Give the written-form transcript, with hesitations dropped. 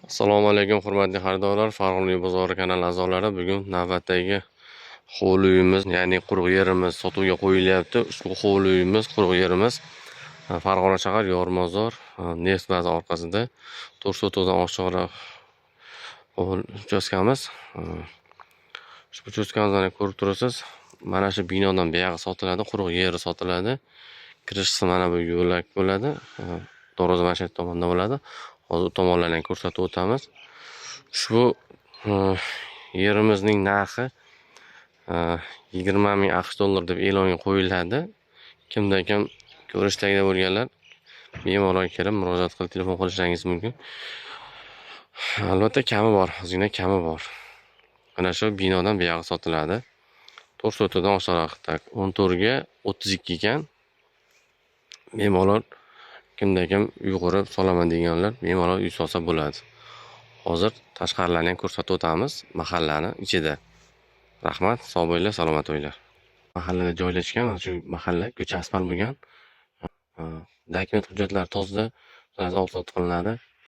Assalomu alaykum hurmatli xaridorlar, Farg'ona bozori kanali a'zolari. Bugun navbatdagi hovli uyimiz, ya'ni quruq yerimiz sotuvga qo'yilyapti. Ushbu hovli uyimiz, quruq yerimiz Farg'ona shahar Yormozor neft bazi orqasida 430 dan oshiqroq uchastkamiz. Ushbu uchastkamizni ko'rib turasiz. Mana shu binodan buyog'i sotiladi, quruq yeri sotiladi. Kirishisi mana bu yo'lak bo'ladi. Doroza mana shu tomonda bo'ladi. Hozir tomonlarni ko'rsatib o'tamiz. Ushbu yerimizning narxi 20 ming AQSh dollar deb e'lon qo'yiladi. Kimda kim ko'rishdagida bo'lganlar bemalol kelib murojaat qilib telefon qilishingiz mumkin. Albatta kami bor, ozgina kami bor. Mana shu binodan buyog'i sotiladi. 430 dan oshiqroqda 14 ga 32 ekan. Bemalol kimda kim uy qurib solaman deganlar bemalol uy solsa bo'ladi. Hozir tashqarilarni ham ko'rsatib o'tamiz, mahallani ichida. Rahmat, sog' bo'linglar, salomat bo'linglar. Mahallada joylashgan, shu mahalla ko'cha asfalt bo'lgan. Dokument hujjatlari toza, o'tkazib qilinadi.